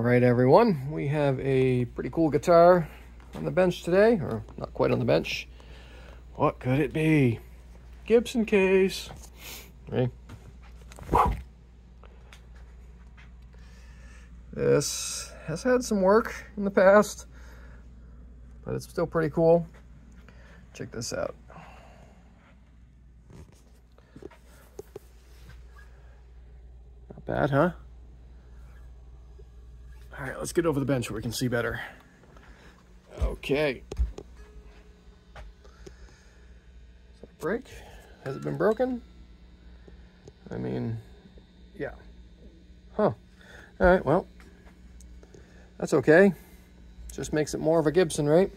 All right, everyone, we have a pretty cool guitar on the bench today, or not quite on the bench. What could it be? Gibson case. Right. This has had some work in the past, but it's still pretty cool. Check this out. Not bad, huh? All right, let's get over the bench where we can see better. Okay. Is that a break? Has it been broken? I mean, yeah. Huh. All right, well, that's okay. Just makes it more of a Gibson, right?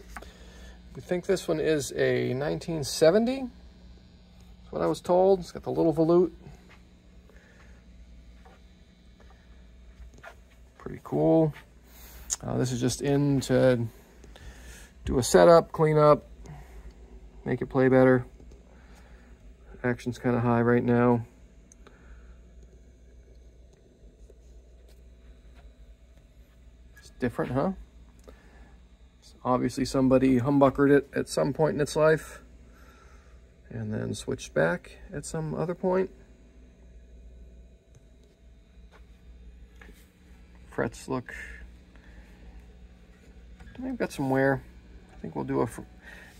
We think this one is a 1970. That's what I was told. It's got the little volute. Pretty cool. This is just in to do a setup, clean up, make it play better. Action's kind of high right now. It's different, huh? Obviously somebody humbuckered it at some point in its life and then switched back at some other point. Frets look, they've got some wear. I think we'll do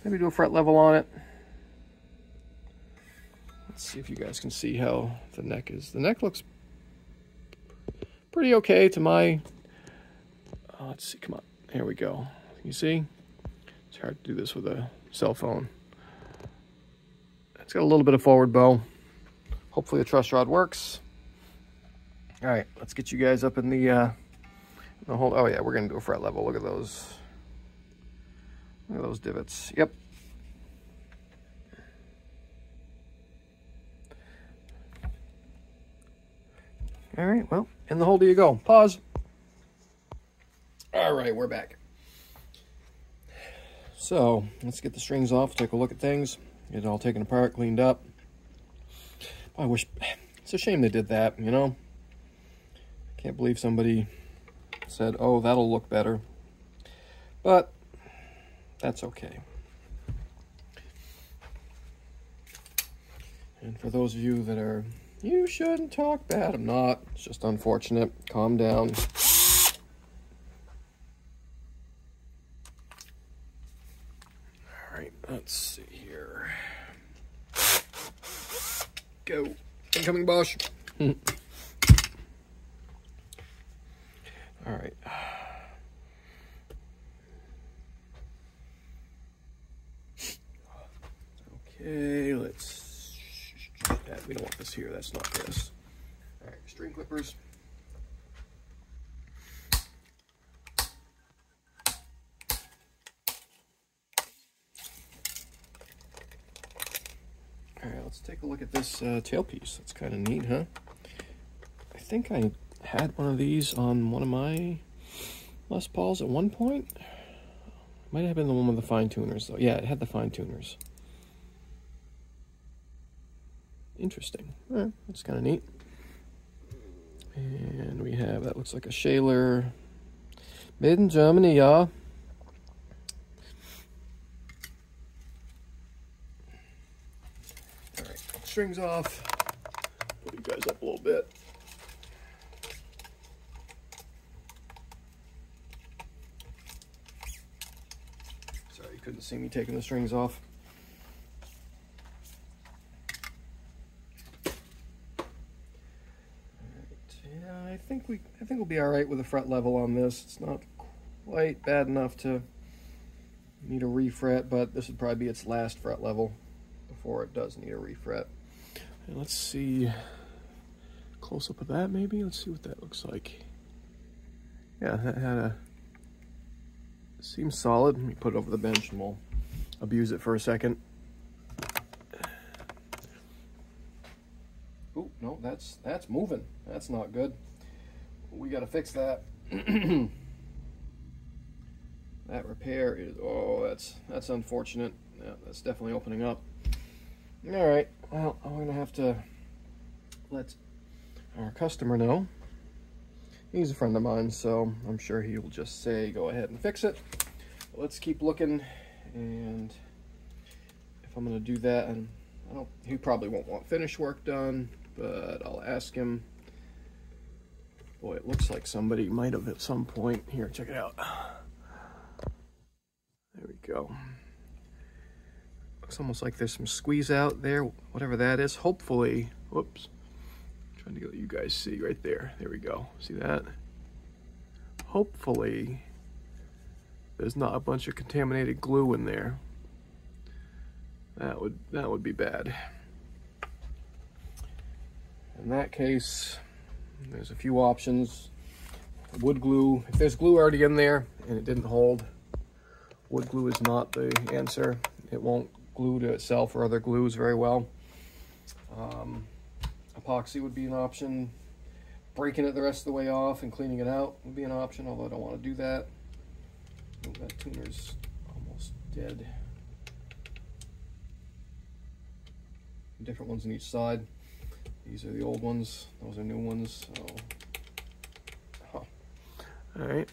maybe do a fret level on it. Let's see if you guys can see how the neck is. The neck looks pretty okay to my, let's see, come on, here we go. You see? It's hard to do this with a cell phone. It's got a little bit of forward bow. Hopefully the truss rod works. All right, let's get you guys up in the whole, oh yeah, we're gonna do a fret level. Look at those. Look at those divots. Yep. All right, well, in the hole do you go. Pause. All right, we're back. So let's get the strings off, take a look at things, get it all taken apart, cleaned up. I wish, it's a shame they did that, you know? I can't believe somebody said, oh, that'll look better. But that's okay. And for those of you that are, you shouldn't talk bad, I'm not. It's just unfortunate. Calm down. All right, let's see here. Go. Incoming Bosch. All right. Okay, let's, we don't want this here, that's not this. All right, string clippers. All right, let's take a look at this tailpiece. That's kind of neat, huh? I think I had one of these on one of my Les Pauls at one point. Might have been the one with the fine tuners, though. Yeah, it had the fine tuners. Interesting. All right, that's kind of neat. And we have, that looks like a Shaler. Made in Germany, y'all. All right, strings off. Put you guys up a little bit. Sorry, you couldn't see me taking the strings off. I think we'll be all right with a fret level on this. It's not quite bad enough to need a refret, but this would probably be its last fret level before it does need a refret. And let's see, close up of that maybe. Let's see what that looks like. Yeah, that had a, seems solid. Let me put it over the bench and we'll abuse it for a second. Oh no, that's moving. That's not good. We got to fix that. That repair is, oh, that's unfortunate. Yeah, that's definitely opening up. All right, well, I'm gonna have to let our customer know. He's a friend of mine, so I'm sure he will just say, go ahead and fix it. Let's keep looking, and if I'm gonna do that, and he probably won't want finish work done, but I'll ask him. Boy, it looks like somebody might have at some point. Here, check it out. There we go. Looks almost like there's some squeeze out there, whatever that is. Hopefully, whoops. Trying to let you guys see right there. There we go. See that? Hopefully, there's not a bunch of contaminated glue in there. That would be bad. In that case, there's a few options. Wood glue, if there's glue already in there and it didn't hold, wood glue is not the answer. It won't glue to itself or other glues very well. Epoxy would be an option. Breaking it the rest of the way off and cleaning it out would be an option, although I don't want to do that. Oh, that tuner's almost dead. Different ones on each side. These are the old ones, those are new ones. So. All right.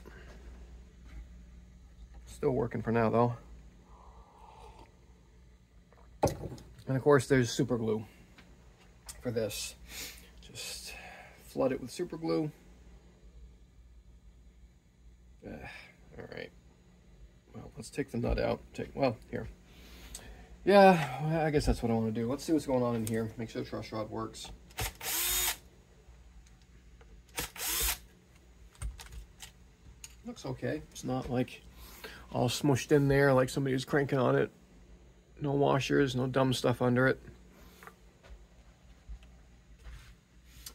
Still working for now though. And of course there's super glue for this. Just flood it with super glue. All right. Well, let's take the nut out. Well, here. Yeah, I guess that's what I want to do. Let's see what's going on in here. Make sure the truss rod works. Looks okay. It's not like all smushed in there like somebody was cranking on it. No washers, no dumb stuff under it.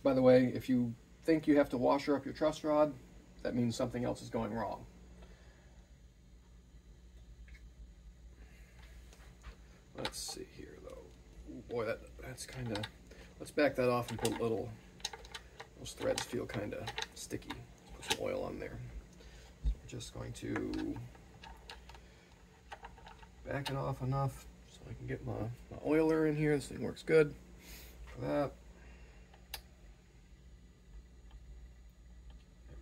By the way, if you think you have to washer up your truss rod, that means something else is going wrong. Let's see here though. Ooh, boy, that's kind of, let's back that off and put a little, those threads feel kind of sticky. Let's put some oil on there. So we're just going to back it off enough so I can get my oiler in here. This thing works good for that.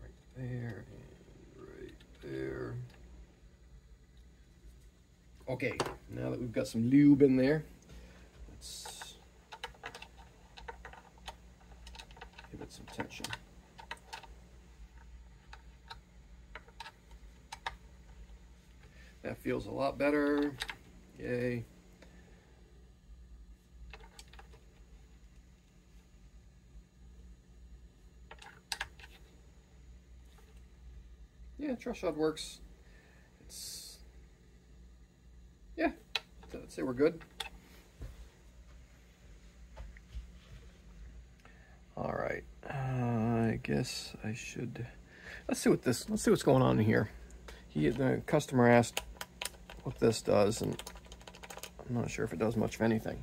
Right there and right there. Okay, now that we've got some lube in there, let's give it some tension. That feels a lot better. Yay. Yeah, truss rod works. Yeah, I'd say we're good. All right, I guess I should. Let's see what's going on in here. The customer asked what this does, and I'm not sure if it does much of anything.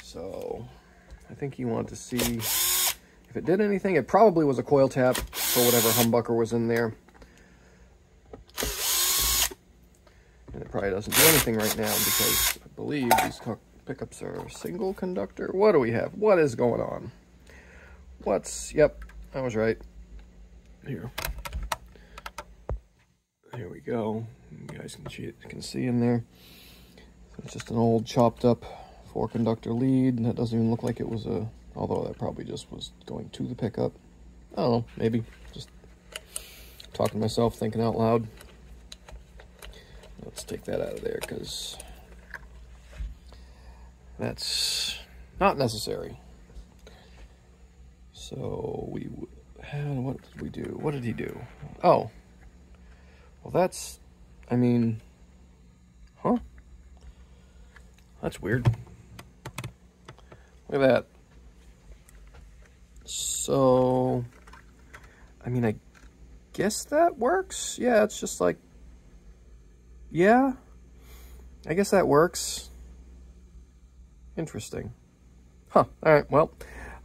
So I think he wanted to see if it did anything. It probably was a coil tap for whatever humbucker was in there. And it probably doesn't do anything right now because I believe these pickups are single conductor. What do we have? What is going on? Yep, I was right. Here we go. You guys can see in there. So it's just an old chopped up 4-conductor lead, and that doesn't even look like it was although that probably just was going to the pickup. I don't know, maybe. Just talking to myself, thinking out loud. Let's take that out of there because that's not necessary. So what did we do? What did he do? Oh, well that's, I mean, huh? That's weird. Look at that. So, I mean, I guess that works. Yeah, it's just like, yeah, I guess that works. Interesting. Huh, all right, well,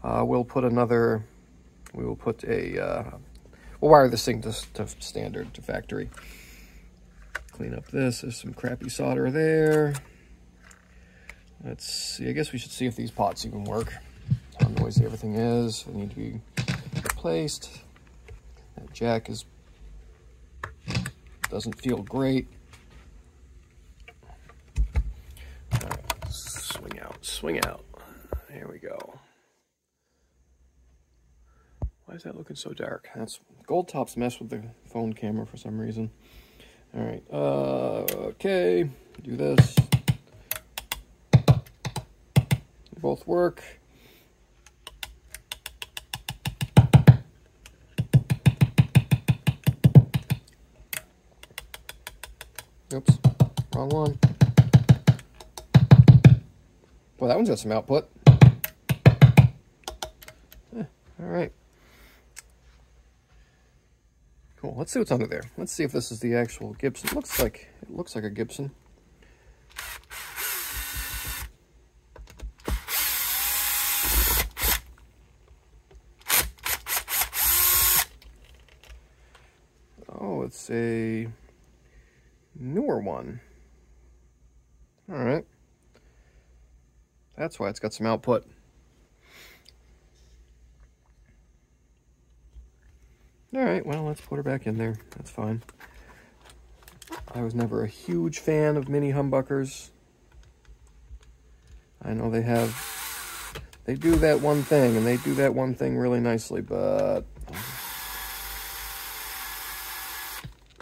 we'll wire this thing to standard, to factory. Clean up this, there's some crappy solder there. Let's see, I guess we should see if these pots even work. How noisy everything is, they need to be replaced. jack doesn't feel great. All right, swing out. There we go. Why is that looking so dark? That's gold tops mess with the phone camera for some reason. All right, okay, do this. They both work. Oops, wrong one. Well, that one's got some output. All right. Cool. Let's see what's under there. Let's see if this is the actual Gibson. It looks like a Gibson. Oh, it's a newer one. All right. That's why it's got some output. All right, well, let's put her back in there. That's fine. I was never a huge fan of mini humbuckers. I know they do that one thing, and they do that one thing really nicely, but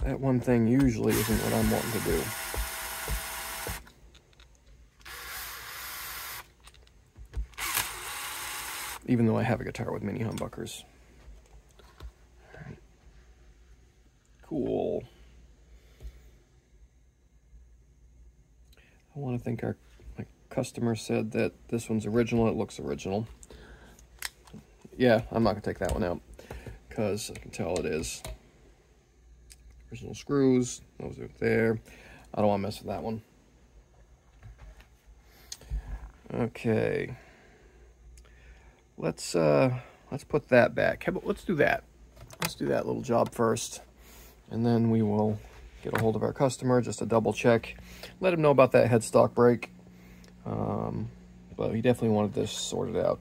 that one thing usually isn't what I'm wanting to do. Even though I have a guitar with mini humbuckers. Right. Cool. I want to think my customer said that this one's original. It looks original. Yeah, I'm not going to take that one out because I can tell it is. Original screws, those are there. I don't want to mess with that one. Okay. Let's put that back. How about let's do that. Let's do that little job first, and then we will get a hold of our customer just to double check. Let him know about that headstock brake. But he definitely wanted this sorted out.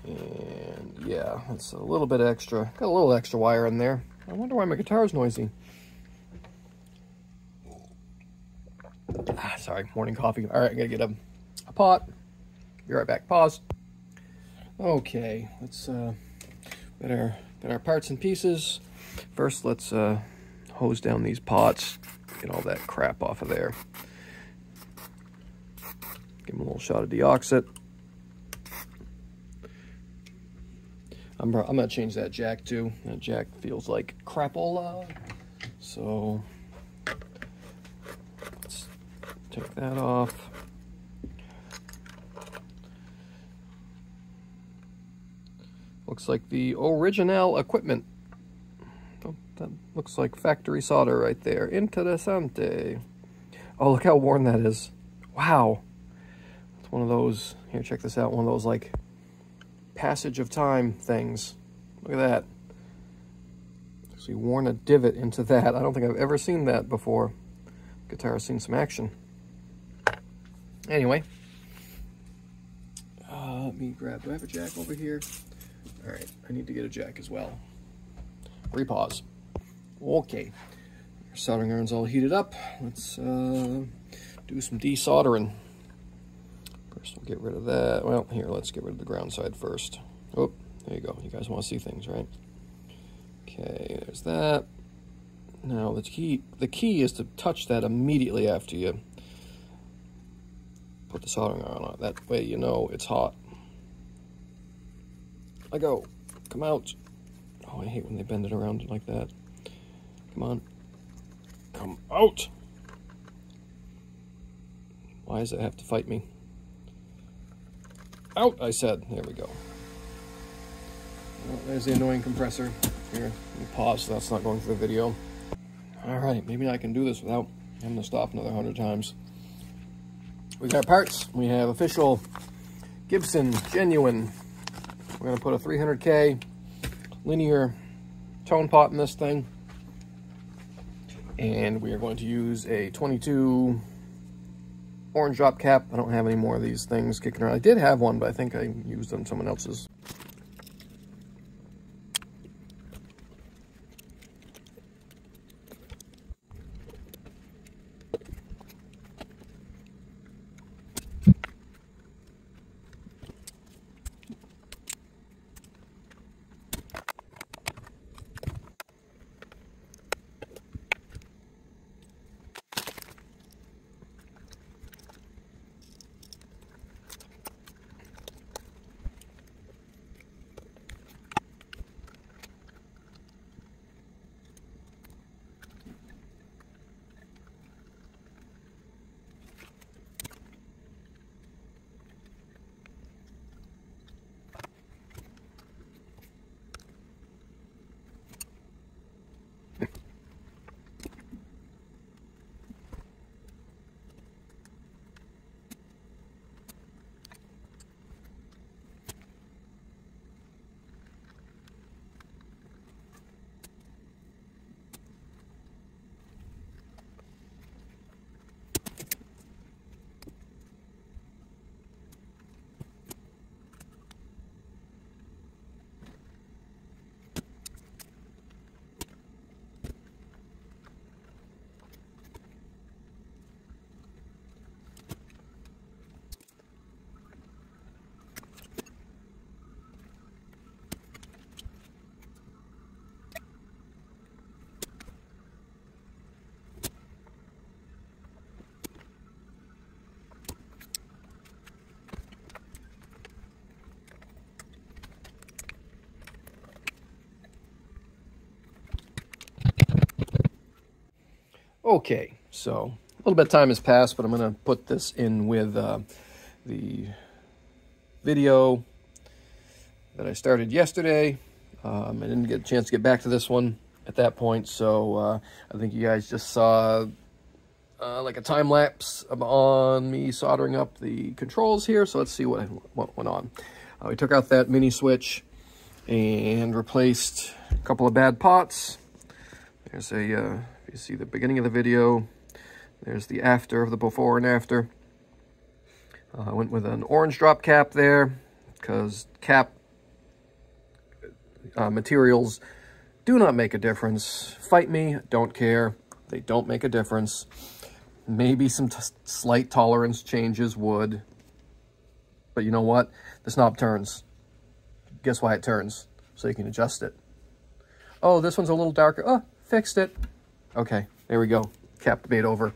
And yeah, it's a little bit extra. Got a little extra wire in there. I wonder why my guitar is noisy. Sorry, morning coffee. All right, I gotta get a pot. Be right back. Pause. Okay, let's get our parts and pieces. First, let's hose down these pots, get all that crap off of there. Give them a little shot of deoxit. I'm gonna change that jack too. That jack feels like crapola. So let's take that off. Looks like the original equipment. Oh, that looks like factory solder right there. Interessante. Oh, look how worn that is. Wow. It's one of those, here, check this out. One of those like passage of time things. Look at that. Actually worn a divot into that. I don't think I've ever seen that before. Guitar's seen some action. Anyway. Let me grab, do I have a jack over here? All right, I need to get a jack as well. Repause. Okay, our soldering iron's all heated up. Let's do some desoldering. First, we'll get rid of that. Well, here, let's get rid of the ground side first. Oh, there you go. You guys want to see things, right? Okay, there's that. Now, the key is to touch that immediately after you put the soldering iron on it. That way you know it's hot. Let go. Come out. Oh, I hate when they bend it around like that. Come on. Come out. Why does it have to fight me? Out, I said. There we go. Well, there's the annoying compressor. Here, let me pause so that's not going through the video. All right, maybe I can do this without having to stop another 100 times. We got parts. We have official Gibson genuine. We're going to put a 300K linear tone pot in this thing. And we are going to use a 22 orange drop cap. I don't have any more of these things kicking around. I did have one, but I think I used them someone else's. Okay, so a little bit of time has passed, but I'm going to put this in with the video that I started yesterday. I didn't get a chance to get back to this one at that point, so I think you guys just saw like a time lapse on me soldering up the controls here. So let's see what went on. We took out that mini switch and replaced a couple of bad pots. There's a, if you see the beginning of the video, there's the after of the before and after. I went with an orange drop cap there because cap materials do not make a difference. Fight me, don't care. They don't make a difference. Maybe some slight tolerance changes would. But you know what? This knob turns. Guess why it turns? So you can adjust it. Oh, this one's a little darker. Oh, fixed it. Okay, there we go. Cap debate over.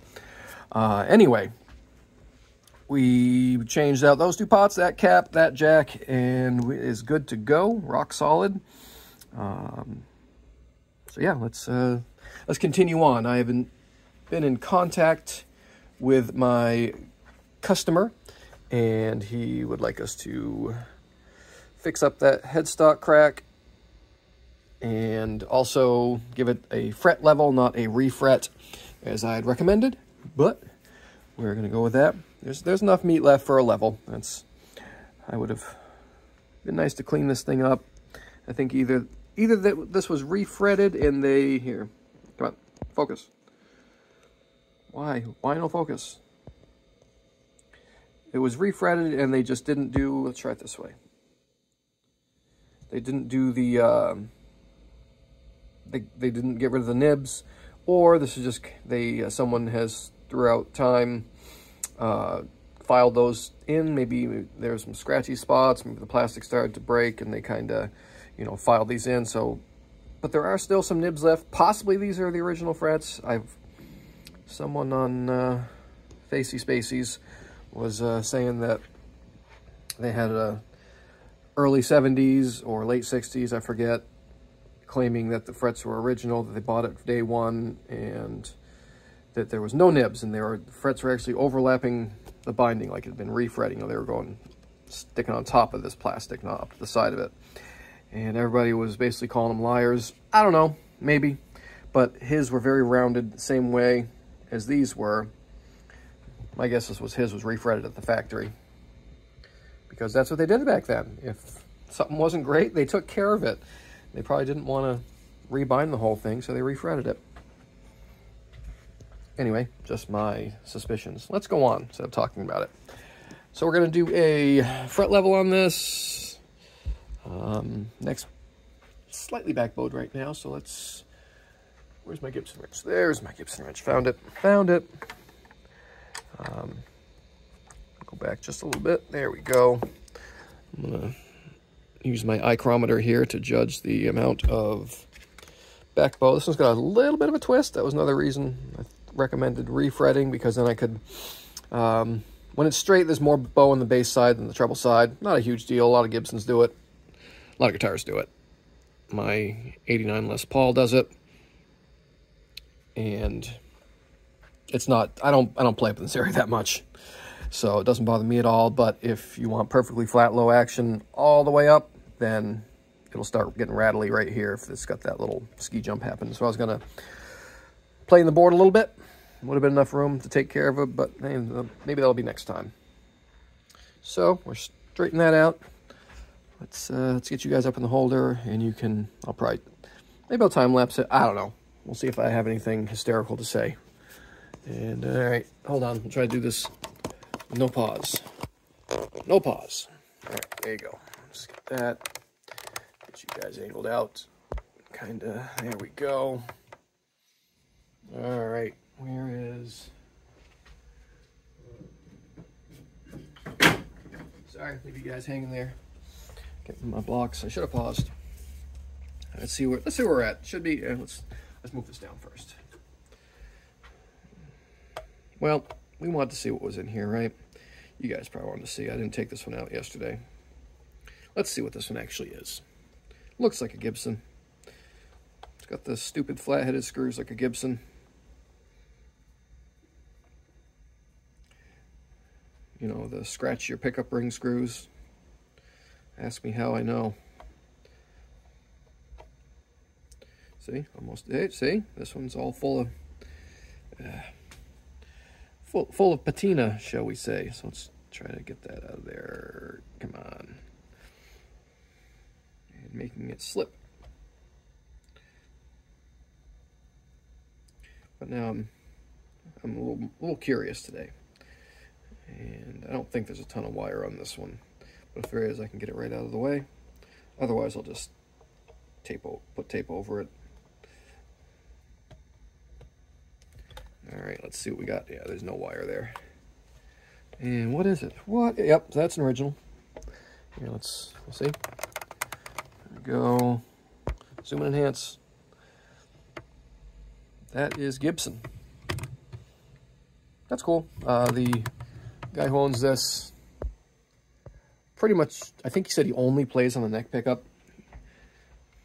Anyway, we changed out those two pots, that cap, that jack, and is good to go. Rock solid. So yeah, let's continue on. I haven't been in contact with my customer, and he would like us to fix up that headstock crack and also give it a fret level, not a refret, as I had recommended. But we're going to go with that. There's enough meat left for a level. I would have been nice to clean this thing up. I think either that this was refretted and they here. Come on, focus. Why no focus? It was refretted and they just didn't do. Let's try it this way. They didn't do the. They didn't get rid of the nibs, or this is just someone has throughout time filed those in. Maybe there's some scratchy spots. Maybe the plastic started to break, and they kind of, filed these in. So, but there are still some nibs left. Possibly these are the original frets. Someone on Facey Spacies was saying that they had a early 70s or late 60s, I forget, claiming that the frets were original, that they bought it day one, and that there was no nibs, and the frets were actually overlapping the binding, like it had been refretting. They were sticking on top of this plastic, not up to the side of it. And everybody was basically calling them liars. I don't know, maybe. But his were very rounded, the same way as these were. My guess his was refretted at the factory, because that's what they did back then. If something wasn't great, they took care of it. They probably didn't want to rebind the whole thing, so they refretted it. Anyway, just my suspicions. Let's go on instead of talking about it. So we're going to do a fret level on this. Next, slightly backbowed right now, so let's... Where's my Gibson wrench? There's my Gibson wrench. Found it. Go back just a little bit. There we go. I'm gonna use my ichrometer here to judge the amount of back bow. This one's got a little bit of a twist. That was another reason I recommended refretting, because then I could, when it's straight, there's more bow on the bass side than the treble side. Not a huge deal. A lot of Gibsons do it. A lot of guitars do it. My 89 Les Paul does it. And it's not, I don't play up in this area that much, so it doesn't bother me at all. But if you want perfectly flat low action all the way up, then it'll start getting rattly right here if it's got that little ski jump happen. So I was gonna play in the board a little bit. Would have been enough room to take care of it, but hey, maybe that'll be next time. So we're straightening that out. Let's get you guys up in the holder, and you can, maybe I'll time lapse it. I don't know. We'll see if I have anything hysterical to say. And, all right, hold on. We'll try to do this with no pause. No pause. All right, there you go. Just get that. Get you guys angled out. Kind of, there we go. All right, where is... Sorry, leave you guys hanging there. Getting my blocks. I should have paused. Let's see where we're at. Should be, let's move this down first. Well, we wanted to see what was in here, right? You guys probably wanted to see. I didn't take this one out yesterday. Let's see what this one actually is. Looks like a Gibson. It's got the stupid flat-headed screws like a Gibson. You know, the scratch your pickup ring screws. Ask me how I know. See, almost, hey, see, this one's all full of, full of patina, shall we say. So let's try to get that out of there. Come on. And making it slip. But now I'm a little curious today. And I don't think there's a ton of wire on this one. But if there is, I can get it right out of the way. Otherwise, I'll just put tape over it. All right, let's see what we got. Yeah, there's no wire there. And what is it? What? Yep, that's an original. Here, we'll see. There we go. Zoom and enhance. That is Gibson. That's cool. The guy who owns this, pretty much, I think he said he only plays on the neck pickup.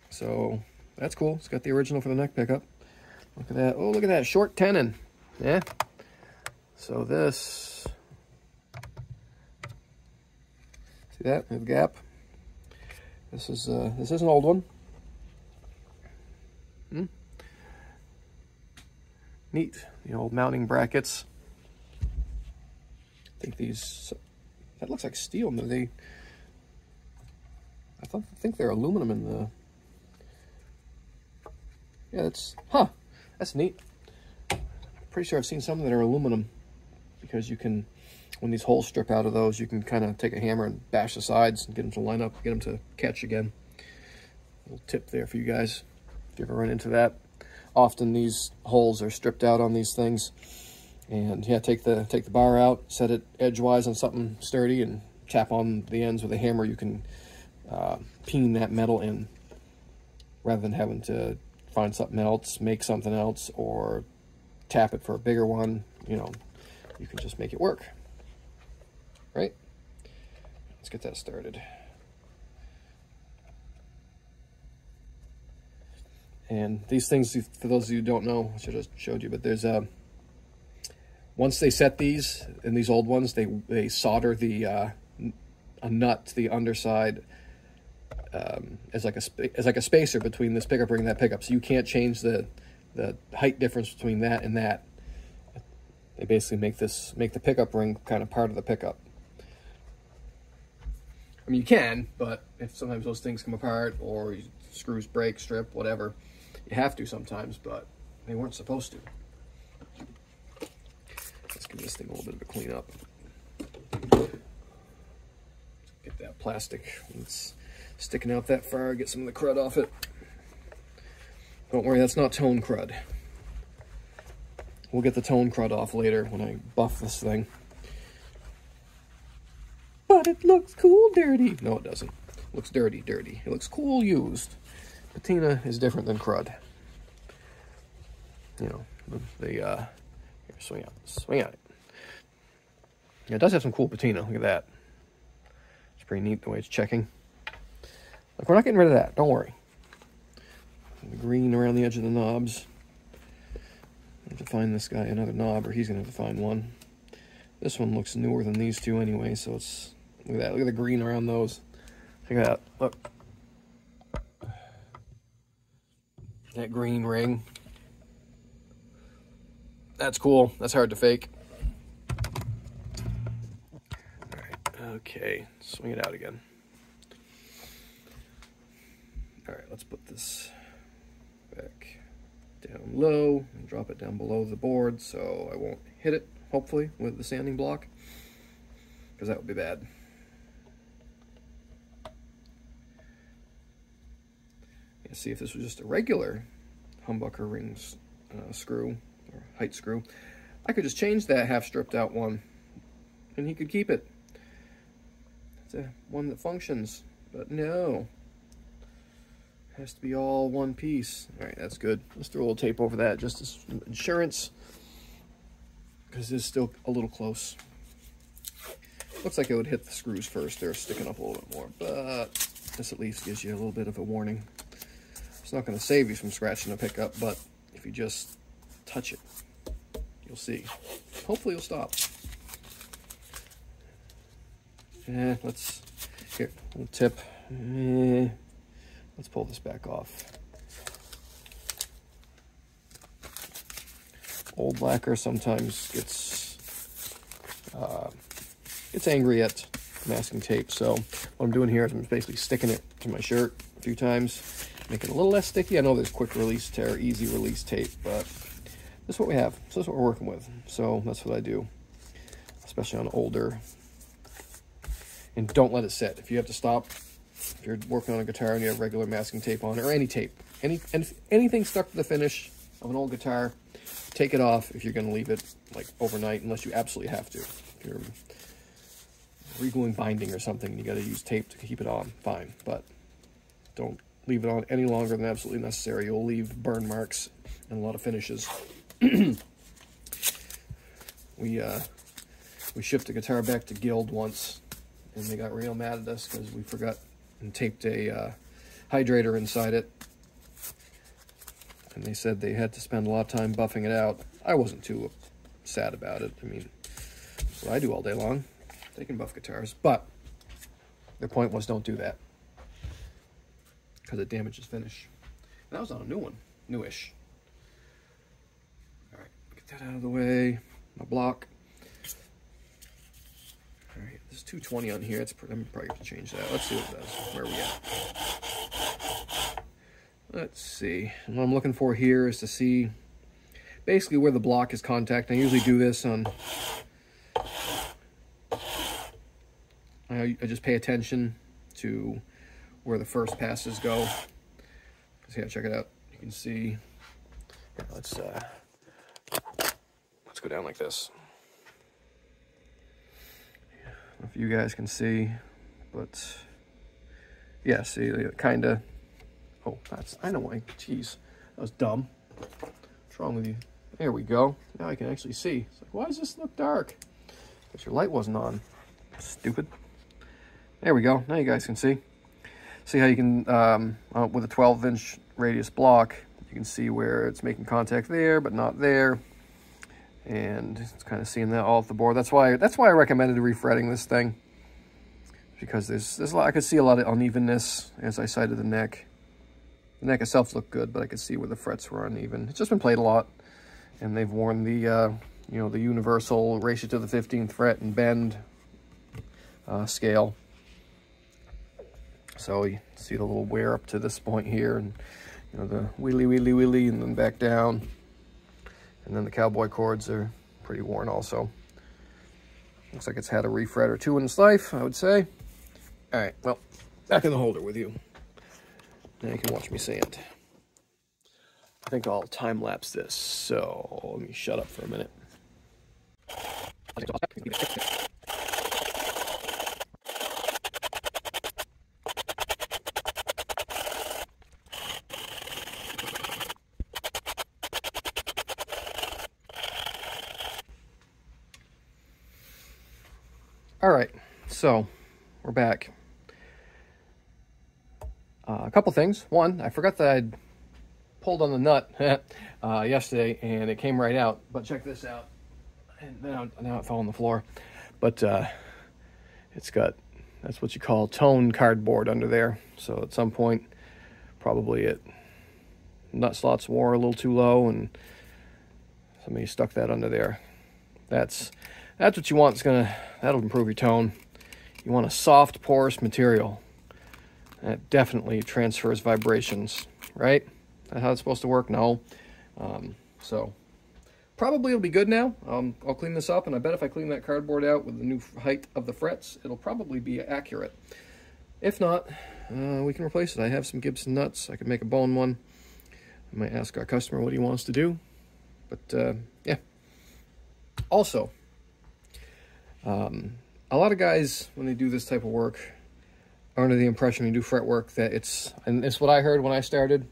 So that's cool. It's got the original for the neck pickup. Look at that. Oh, look at that. Short tenon. Yeah. So this, see that? We have a gap. This is an old one. Neat. The old mounting brackets. I think these, that looks like steel. No, I think they're aluminum in the, yeah, that's neat. Pretty sure I've seen some that are aluminum, because you can, when these holes strip out of those, you can kind of take a hammer and bash the sides and get them to line up, get them to catch again. A little tip there for you guys, if you ever run into that. Often these holes are stripped out on these things. And yeah, take the bar out, set it edgewise on something sturdy, and tap on the ends with a hammer. You can peen that metal in, rather than having to find something else, make something else, or tap it for a bigger one. You know, you can just make it work, right? Let's get that started. And these things, for those of you who don't know, I should have showed you, but there's once they set these, and these old ones, they solder the a nut to the underside as like a spacer between this pickup ring and that pickup. So you can't change the height difference between that and that. They basically make the pickup ring kind of part of the pickup. I mean, you can, but if sometimes those things come apart, or screws break, strip, whatever, you have to sometimes, but they weren't supposed to. Let's give this thing a little bit of a clean up. Get that plastic that's sticking out that far, get some of the crud off it. Don't worry, that's not tone crud. We'll get the tone crud off later when I buff this thing. But it looks cool dirty. No, it doesn't. It looks dirty dirty. It looks cool used. Patina is different than crud. You know, here, swing out it. Yeah, it does have some cool patina. Look at that. It's pretty neat the way it's checking. Look, we're not getting rid of that. Don't worry. The green around the edge of the knobs. I have to find this guy another knob, or he's gonna have to find one. This one looks newer than these two anyway, so it's, look at that. Look at the green around those. Check that out. Look. That green ring. That's cool. That's hard to fake. All right. Okay. Swing it out again. All right. Let's put this back down low and drop it down below the board so I won't hit it, hopefully, with the sanding block, because that would be bad. Yeah, see, if this was just a regular humbucker rings screw, or height screw, I could just change that half stripped out one and he could keep it. It's a one that functions, but no. It has to be all one piece. All right, that's good. Let's throw a little tape over that just as insurance, because it's still a little close. Looks like it would hit the screws first. They're sticking up a little bit more, but this at least gives you a little bit of a warning. It's not going to save you from scratching a pickup, but if you just touch it, you'll see. Hopefully you'll stop. Let's, here, a little tip. Let's pull this back off. Old lacquer sometimes gets angry at masking tape, so what I'm doing here is I'm basically sticking it to my shirt a few times, making it a little less sticky. I know there's quick release tear, easy release tape, but this is what we have. So this is what we're working with. So that's what I do, especially on older. And don't let it sit. If you have to stop, if you're working on a guitar and you have regular masking tape on it, or any tape, anything stuck to the finish of an old guitar, take it off if you're going to leave it like overnight, unless you absolutely have to. If you're regluing binding or something and you got to use tape to keep it on, fine, but don't leave it on any longer than absolutely necessary. You'll leave burn marks and a lot of finishes. We shipped a guitar back to Guild once, and they got real mad at us because we forgot and taped a hydrator inside it. And they said they had to spend a lot of time buffing it out. I wasn't too sad about it. I mean, that's what I do all day long. They can buff guitars. But their point was, don't do that, because it damages finish. And that was on a new one. Newish. All right, get that out of the way. My block. All right, there's 220 on here. I'm probably going to change that. Let's see what it does. Where are we at? Let's see. What I'm looking for here is to see basically where the block is contacting. I usually do this on... I just pay attention to where the first passes go. So yeah, check it out. You can see... Here, let's go down like this. I don't know if you guys can see, but yeah, see, kind of. Oh, I know why. Jeez, that was dumb. What's wrong with you? There we go. Now I can actually see. It's like, why does this look dark? Because your light wasn't on. Stupid. There we go. Now you guys can see. See how you can, with a 12-inch radius block, you can see where it's making contact there, but not there. And it's kind of seeing that all off the board. That's why I recommended refretting this thing, because there's a lot, I could see a lot of unevenness as I sighted the neck. The neck itself looked good, but I could see where the frets were uneven. It's just been played a lot, and they've worn the you know, the universal ratio to the 15th fret and bend scale. So you see the little wear up to this point here, and you know, the wheelie, and then back down. And then the cowboy chords are pretty worn also. Looks like it's had a refret or two in its life, I would say. All right, well, back in the holder with you. Now you can watch me sand. I think I'll time lapse this. So let me shut up for a minute. All right, so we're back. A couple things. One, I forgot that I'd pulled on the nut yesterday, and it came right out. But check this out. And now it fell on the floor. But it's got, that's what you call tone cardboard under there. So at some point, probably nut slots wore a little too low, and somebody stuck that under there. That's what you want. That'll improve your tone. You want a soft, porous material. That definitely transfers vibrations, right? That's how it's supposed to work? No. So probably it'll be good now. I'll clean this up, and I bet if I clean that cardboard out with the new height of the frets, it'll probably be accurate. If not, we can replace it. I have some Gibson nuts. I could make a bone one. I might ask our customer what he wants to do. But, yeah. Also, a lot of guys, when they do this type of work, are under the impression when you do fret work that and it's what I heard when I started,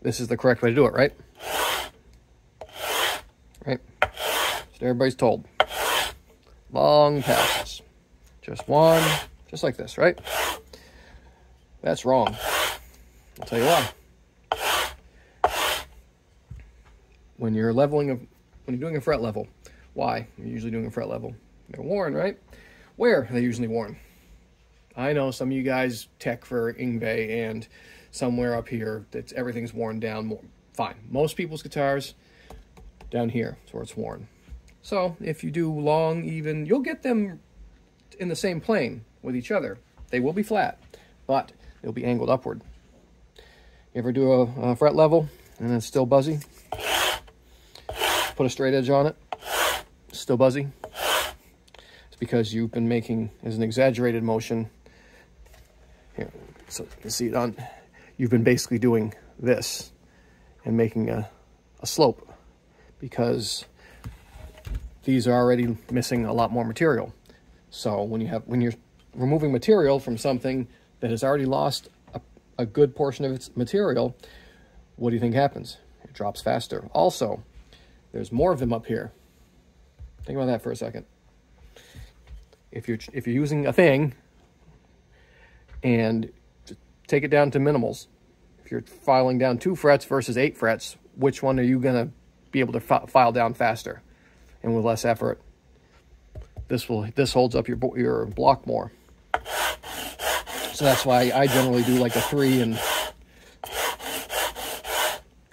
this is the correct way to do it, right? Right? So everybody's told. Long passes. Just one, just like this, right? That's wrong. I'll tell you why. When you're doing a fret level, why? You're usually doing a fret level. They're worn, right? Where are they usually worn? I know some of you guys tech for Ingve, and somewhere up here, everything's worn down more. Fine. Most people's guitars, down here is where it's worn. So if you do long, even, you'll get them in the same plane with each other. They will be flat, but they'll be angled upward. You ever do a fret level and it's still buzzy? Put a straight edge on it, still buzzy. It's because you've been making, as an exaggerated motion, here, so you can see it you've been basically doing this and making a slope, because these are already missing a lot more material. So when you're removing material from something that has already lost a good portion of its material, what do you think happens? It drops faster. Also, there's more of them up here. Think about that for a second. If you're using a thing and take it down to minimals, if you're filing down 2 frets versus 8 frets, which one are you gonna be able to file down faster and with less effort? This holds up your block more. So that's why I generally do like a 3 and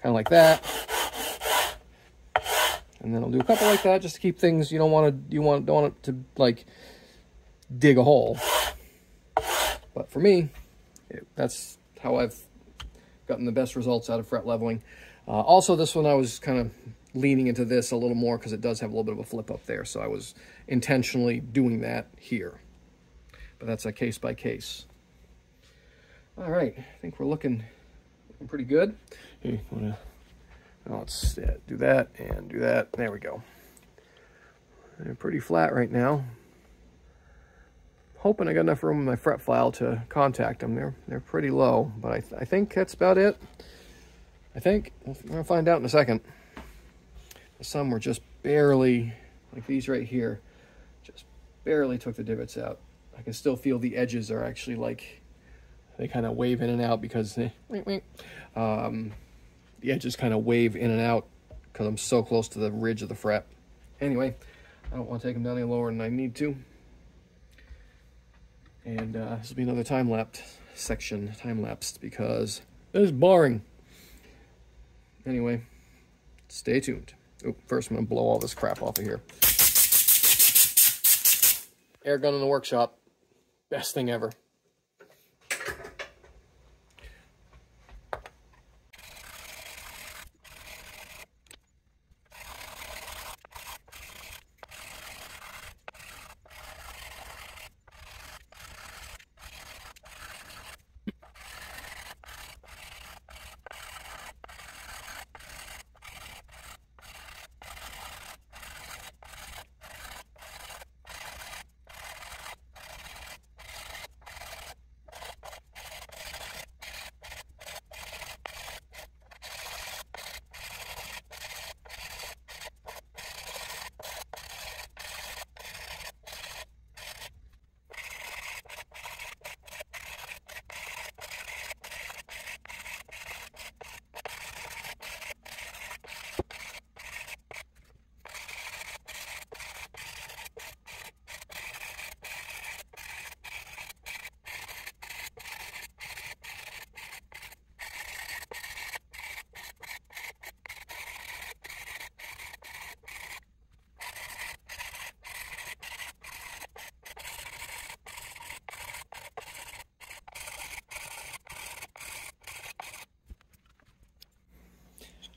kind of like that. And then I'll do a couple like that just to keep things, don't want it to like dig a hole. But for me, that's how I've gotten the best results out of fret leveling. Also, this one I was kind of leaning into this a little more because it does have a little bit of a flip up there. So I was intentionally doing that here. But that's a case by case. All right, I think we're looking pretty good. Hey, let's do that and do that. There we go. They're pretty flat right now. Hoping I got enough room in my fret file to contact them. They're pretty low, but I think that's about it. I think we're gonna find out in a second. Some were just barely, like these right here, just barely took the divots out. I can still feel the edges are actually like, they kind of wave in and out because the edges kind of wave in and out because I'm so close to the ridge of the fret. Anyway, I don't want to take them down any lower than I need to. And this will be another time-lapse section, time-lapsed, because this is boring. Anyway, stay tuned. Oh, first I'm going to blow all this crap off of here. Air gun in the workshop. Best thing ever.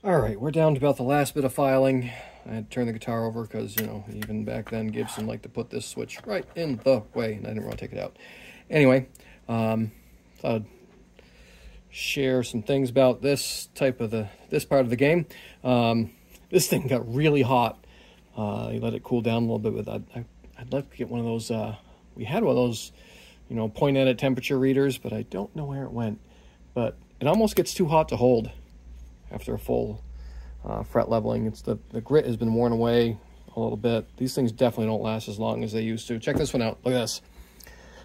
All right, we're down to about the last bit of filing. I had to turn the guitar over because, you know, even back then Gibson liked to put this switch right in the way, and I didn't want to take it out. Anyway, thought I'd share some things about this part of the game. This thing got really hot. You let it cool down a little bit with that. I'd like to get one of those. We had one of those, you know, point at it temperature readers, but I don't know where it went. But it almost gets too hot to hold after a full fret leveling. It's the grit has been worn away a little bit. These things definitely don't last as long as they used to. Check this one out. Look at this.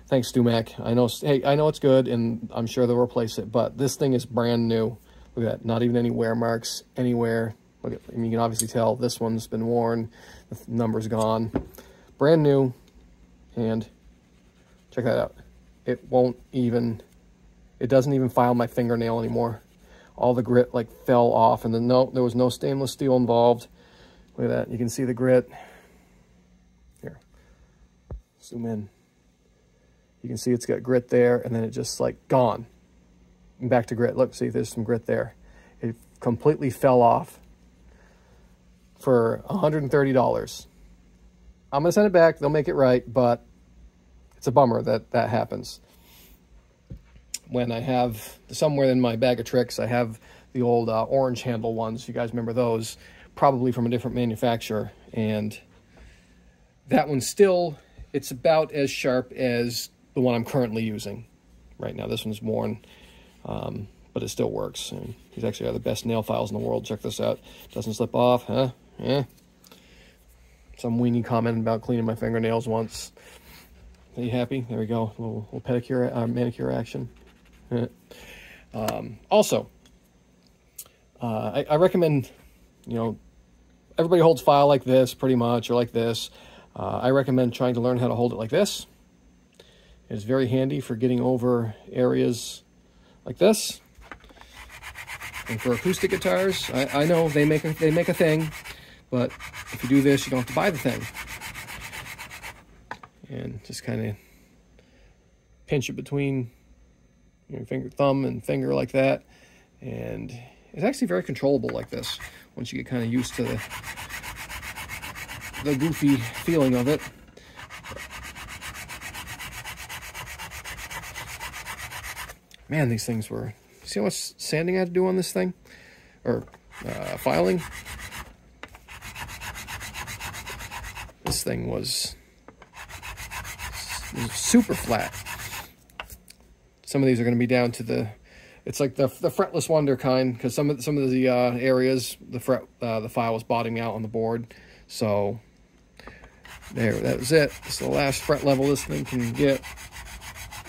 Thanks, StewMac. I know. Hey, I know it's good, and I'm sure they'll replace it. But this thing is brand new. Look at that. Not even any wear marks anywhere. Look at. I mean, you can obviously tell this one's been worn. The number's gone. Brand new, and check that out. It won't even. It doesn't even file my fingernail anymore. All the grit like fell off, and then there was no stainless steel involved. Look at that. You can see the grit. Here, zoom in. You can see it's got grit there, and then it just like gone. And back to grit. Look, see, there's some grit there. It completely fell off for $130. I'm gonna send it back. They'll make it right, but it's a bummer that that happens. When I have, somewhere in my bag of tricks, I have the old orange handle ones. You guys remember those, probably from a different manufacturer. And that one still, it's about as sharp as the one I'm currently using right now. This one's worn, but it still works. And these actually are the best nail files in the world. Check this out. Doesn't slip off, huh? Yeah. Some weenie comment about cleaning my fingernails once. Are you happy? There we go. A little pedicure, manicure action. Also, I recommend, you know, everybody holds file like this pretty much, or like this. I recommend trying to learn how to hold it like this. It's very handy for getting over areas like this. And for acoustic guitars, I know they make a thing, but if you do this, you don't have to buy the thing. And just kind of pinch it between your thumb and finger like that, and it's actually very controllable like this once you get kind of used to the goofy feeling of it. Man, these things were, see how much sanding I had to do on this thing, or filing. This thing was super flat. Some of these are going to be down to the, it's like the fretless wonder kind, because some of the areas the file was bottoming out on the board. So there, that was it. It's the last fret level this thing can get,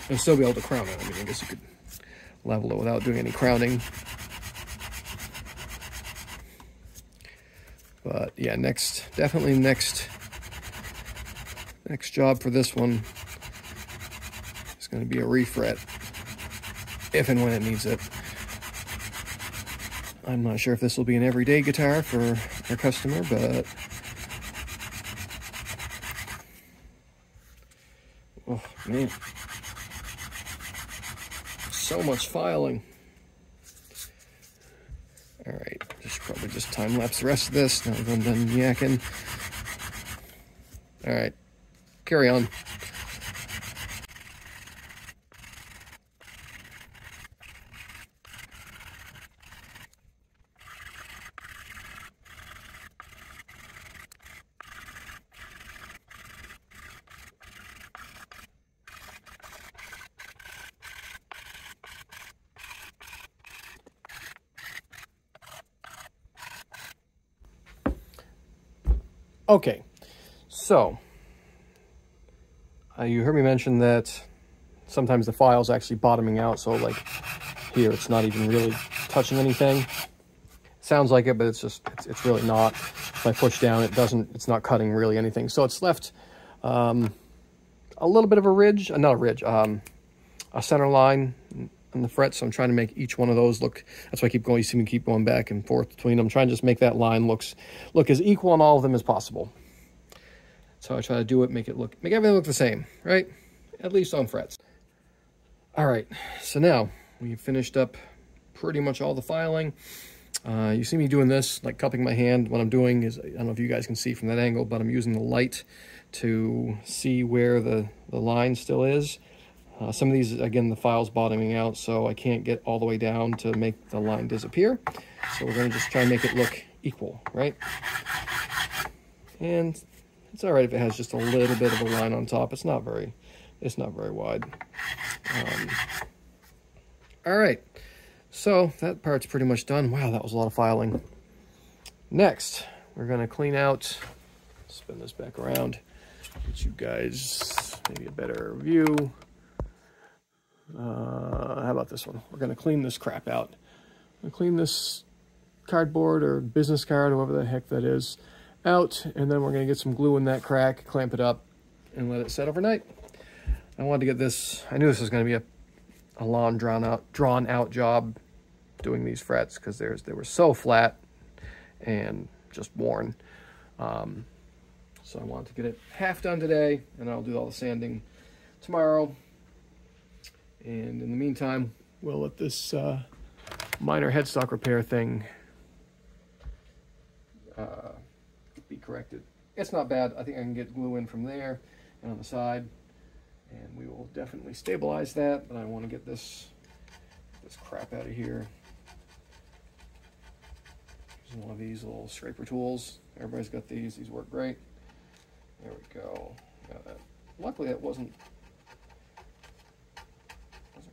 and still be able to crown it. I mean, I guess you could level it without doing any crowning. But yeah, definitely next job for this one is going to be a refret, if and when it needs it. I'm not sure if this will be an everyday guitar for our customer, but oh man, so much filing. All right, probably just time lapse the rest of this. Now that I'm done yakking. All right, carry on. Okay, so you heard me mention that sometimes the file's actually bottoming out, so like here it's not even really touching anything. Sounds like it, but it's really not. If I push down, it's not cutting really anything. So it's left a little bit of a ridge, not a ridge, a center line on the fret. So I'm trying to make each one of those look, that's why I keep going, you see me keep going back and forth between them. I'm trying to just make that line look as equal on all of them as possible. So I try to do it, make everything look the same, right? At least on frets. All right, so now we've finished up pretty much all the filing. You see me doing this, like cupping my hand. What I'm doing is, I don't know if you guys can see from that angle, but I'm using the light to see where the line still is. Some of these, again, the file's bottoming out, so I can't get all the way down to make the line disappear. So we're going to just try and make it look equal, right? And it's all right if it has just a little bit of a line on top. It's not very wide. All right, so that part's pretty much done. Wow, that was a lot of filing. Next, we're going to clean out, spin this back around, get you guys maybe a better view. How about this one? We're going to clean this crap out. I'm going to clean this cardboard or business card, whoever the heck that is, out, and then we're going to get some glue in that crack, clamp it up, and let it set overnight. I wanted to get this, I knew this was going to be a long, drawn out job doing these frets, because they were so flat and just worn. So I wanted to get it half done today, and I'll do all the sanding tomorrow. And in the meantime, we'll let this minor headstock repair thing be corrected. It's not bad. I think I can get glue in from there and on the side, and we will definitely stabilize that. But I want to get this crap out of here. Using one of these little scraper tools. Everybody's got these. These work great. There we go. Got that. Luckily, that wasn't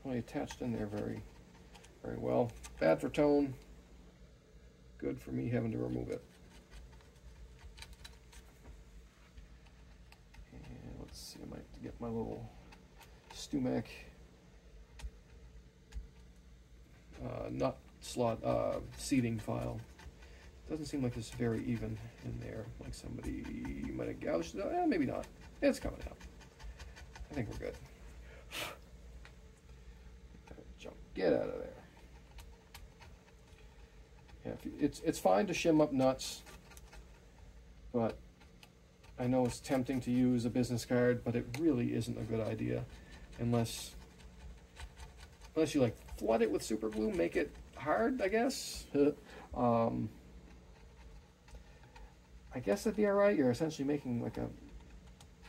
really attached in there very well. Bad for tone, good for me having to remove it. And let's see, I might have to get my little Stumac nut slot seating file. Doesn't seem like it's very even in there, like somebody might have gouged it out. Maybe not. It's coming out. I think we're good. Get out of there. Yeah, it's fine to shim up nuts, but I know it's tempting to use a business card, but it really isn't a good idea unless you like flood it with super glue, make it hard, I guess. I guess that'd be all right. You're essentially making like a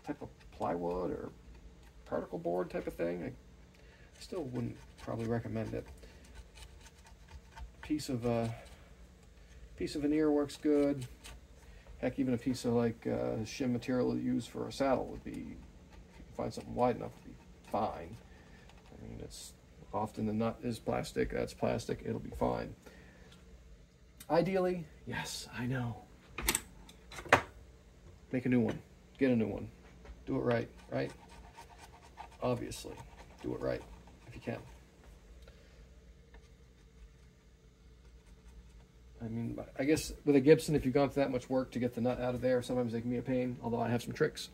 type of plywood or particle board type of thing. I still wouldn't probably recommend it. Piece of veneer works good. Heck, even a piece of like shim material to use for a saddle would be, if you can find something wide enough, would be fine. I mean, it's often the nut is plastic. That's plastic. It'll be fine. Ideally, yes, I know. Make a new one. Get a new one. Do it right, right? Obviously, do it right if you can. I mean, I guess with a Gibson, if you've gone through that much work to get the nut out of there, sometimes they can be a pain, although I have some tricks.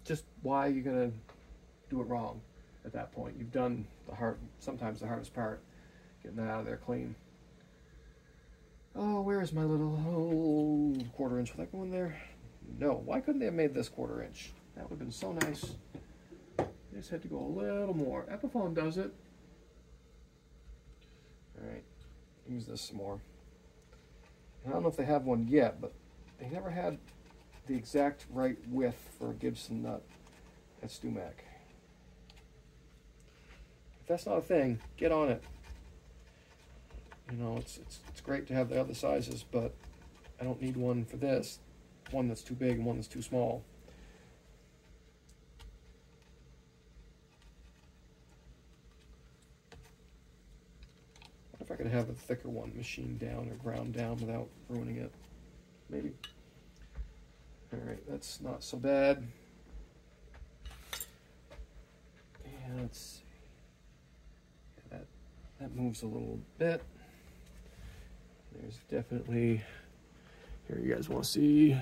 Just why are you going to do it wrong at that point? You've done sometimes the hardest part, getting that out of there clean. Oh, where is my little quarter inch? Will that go in there? No. Why couldn't they have made this 1/4 inch? That would have been so nice. They just had to go a little more. Epiphone does it. All right. Use this some more. I don't know if they have one yet, but they never had the exact right width for a Gibson nut at Stumac. If that's not a thing, get on it. You know, it's great to have the other sizes, but I don't need one for this. One that's too big and one that's too small. If I could have a thicker one machined down or ground down without ruining it. Maybe. Alright, that's not so bad. And let's see. Yeah, that moves a little bit. There's definitely, here you guys want to see.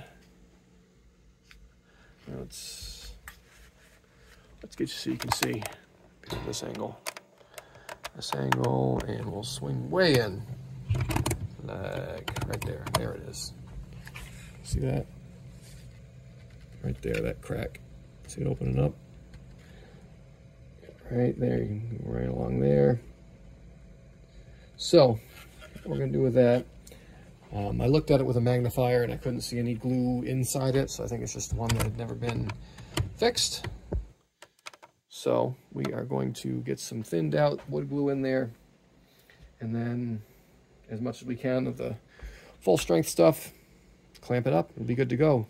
Let's get you so you can see this angle. This angle, and we'll swing way in, like right there. There it is. See that? Right there, that crack. See it opening up? Right there, you can go right along there. So, we're going to do with that. I looked at it with a magnifier and I couldn't see any glue inside it, so I think it's just one that had never been fixed. So we are going to get some thinned out wood glue in there, and then as much as we can of the full strength stuff, clamp it up, it'll be good to go.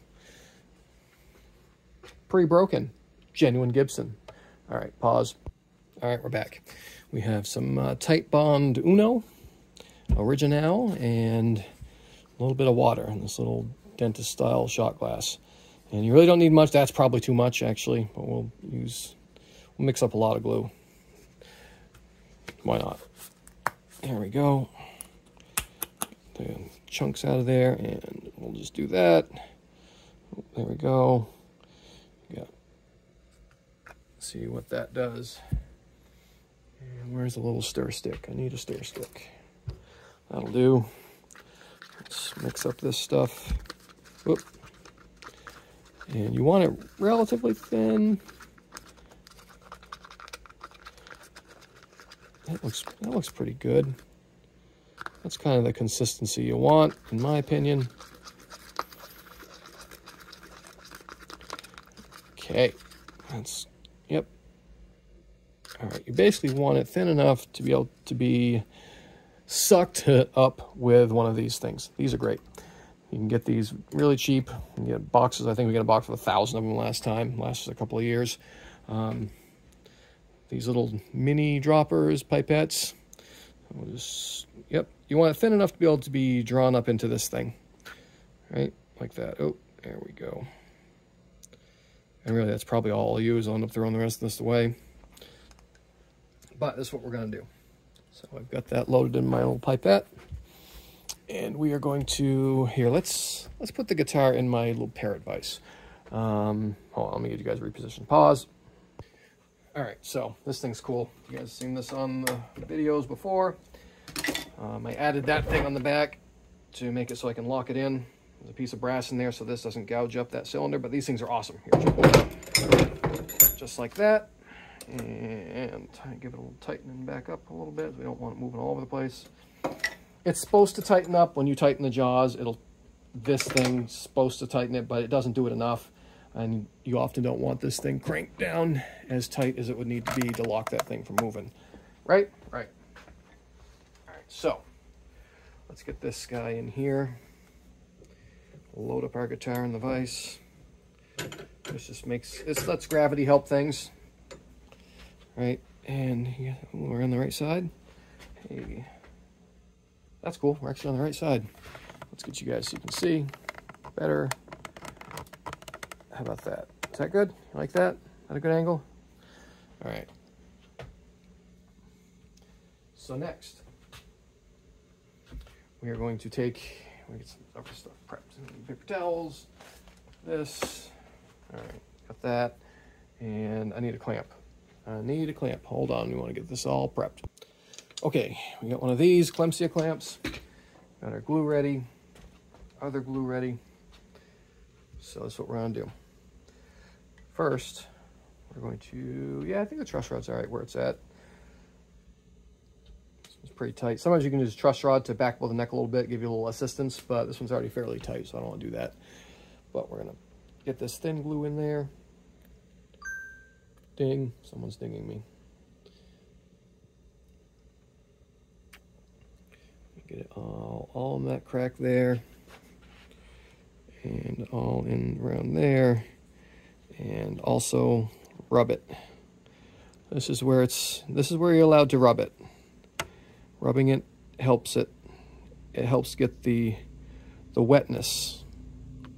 Pre-broken, genuine Gibson. All right, pause. All right, we're back. We have some Tight Bond Uno, Original, and a little bit of water in this little dentist style shot glass. And you really don't need much. That's probably too much actually, but we'll mix up a lot of glue. Why not? There we go. The chunks out of there, and we'll just do that. There we go. Yeah. See what that does. And where's the little stir stick? I need a stir stick. That'll do. Let's mix up this stuff. Whoop. And you want it relatively thin. That looks pretty good. That's kind of the consistency you want, in my opinion. Okay, yep. All right, you basically want it thin enough to be able to be sucked up with one of these things. These are great. You can get these really cheap. You can get boxes. I think we got a box with 1,000 of them last time. Lasted a couple of years. These little mini droppers, pipettes. We'll just, yep. You want it thin enough to be able to be drawn up into this thing. Right? Like that. Oh, there we go. And really, that's probably all I'll use. I'll end up throwing the rest of this away. But this is what we're going to do. So I've got that loaded in my little pipette. And we are going to, here, let's put the guitar in my little parrot vise. Hold on, let me get you guys repositioned. Pause. All right, so this thing's cool. You guys seen this on the videos before. I added that thing on the back to make it so I can lock it in. There's a piece of brass in there so this doesn't gouge up that cylinder, but these things are awesome. Here, just like that. And give it a little tightening back up a little bit. We don't want it moving all over the place. It's supposed to tighten up when you tighten the jaws. This thing's supposed to tighten it, but it doesn't do it enough. And you often don't want this thing cranked down as tight as it would need to be to lock that thing from moving. Right? Right. All right, so let's get this guy in here. Load up our guitar in the vise. This lets gravity help things. Right? And yeah, we're on the right side. Hey. That's cool. We're actually on the right side. Let's get you guys so you can see better. How about that? Is that good? You like that? Is that a good angle? All right. So next, we are going to get some other stuff prepped. Some paper towels. This. All right. Got that. And I need a clamp. Hold on. We want to get this all prepped. Okay, we got one of these Clemcia clamps. Got our glue ready, other glue ready. So that's what we're gonna do. First, we're going to, I think the truss rod's all right where it's at. It's pretty tight. Sometimes you can use a truss rod to back up the neck a little bit, give you a little assistance, but this one's already fairly tight, so I don't want to do that. But we're gonna get this thin glue in there. Ding, someone's dinging me. Get it all in that crack there, and all in around there, and also rub it. This is where you're allowed to rub it. Rubbing it helps it. It helps get the wetness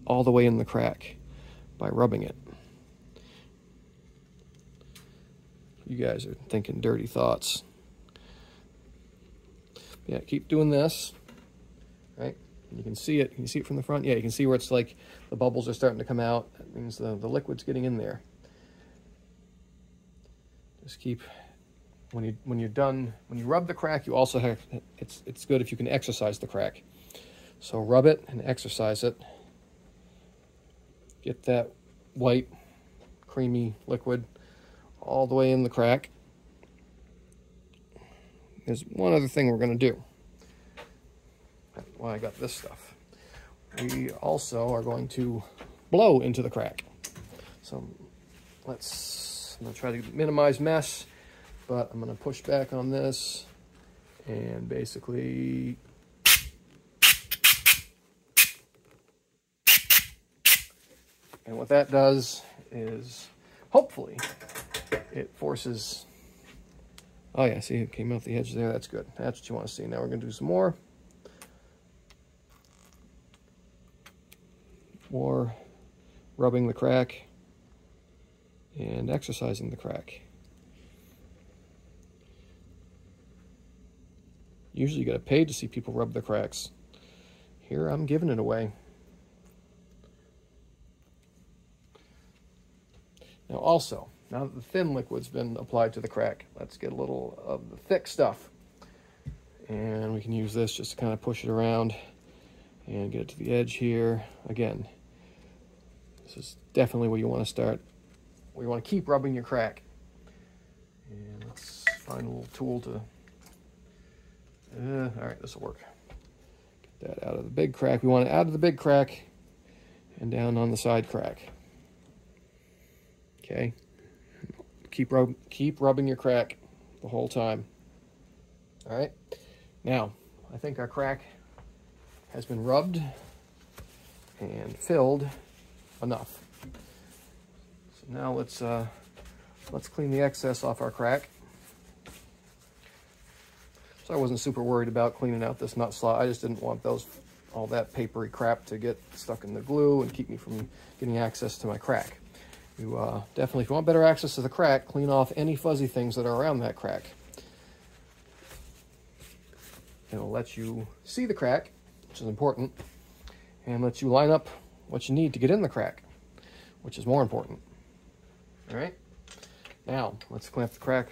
all the way in the crack by rubbing it. You guys are thinking dirty thoughts. Yeah, keep doing this, right? You can see it. Can you see it from the front? Yeah, you can see where it's like the bubbles are starting to come out. That means the liquid's getting in there. Just keep, when you're done, when you rub the crack, you also have, it's good if you can exercise the crack. So rub it and exercise it. Get that white, creamy liquid all the way in the crack. There's one other thing we're going to do. why I got this stuff. We also are going to blow into the crack. So I'm gonna try to minimize mess, but I'm gonna push back on this and basically and what that does is hopefully it forces, oh yeah, see it came off the edge there, that's good. That's what you want to see. Now we're gonna do some more rubbing the crack and exercising the crack. Usually you get paid to see people rub the cracks. Here I'm giving it away. Now also, now that the thin liquid's been applied to the crack, let's get a little of the thick stuff. And we can use this just to kind of push it around and get it to the edge here. Again, this is definitely where you want to start, where you want to keep rubbing your crack. And let's find a little tool to, all right, this will work. Get that out of the big crack. We want it out of the big crack and down on the side crack. Okay, keep rubbing your crack the whole time. All right, now I think our crack has been rubbed and filled enough. So now let's clean the excess off our crack. So I wasn't super worried about cleaning out this nut slot. I just didn't want all that papery crap to get stuck in the glue and keep me from getting access to my crack. You definitely, if you want better access to the crack, clean off any fuzzy things that are around that crack. It'll let you see the crack, which is important, and let you line up what you need to get in the crack, which is more important. All right, now let's clamp the crack.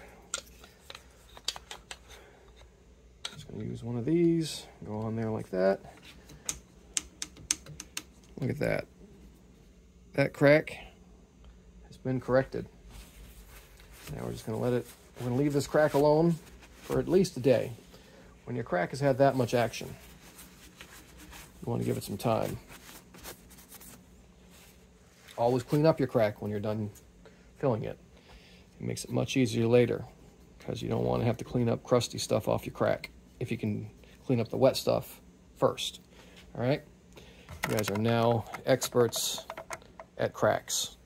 Just gonna use one of these, go on there like that. Look at that. That crack has been corrected. Now we're just gonna we're gonna leave this crack alone for at least a day. When your crack has had that much action, you want to give it some time. Always clean up your crack when you're done filling it. It makes it much easier later because you don't want to have to clean up crusty stuff off your crack if you can clean up the wet stuff first. All right? You guys are now experts at cracks.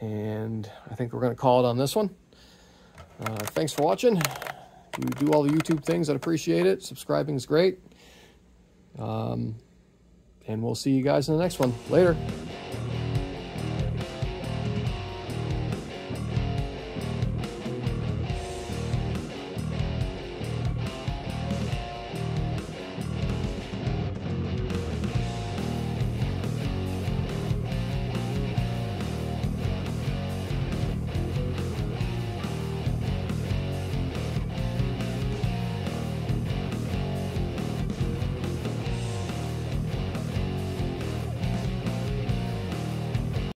And I think we're going to call it on this one. Thanks for watching. You do all the YouTube things, I'd appreciate it. Subscribing is great. And we'll see you guys in the next one. Later.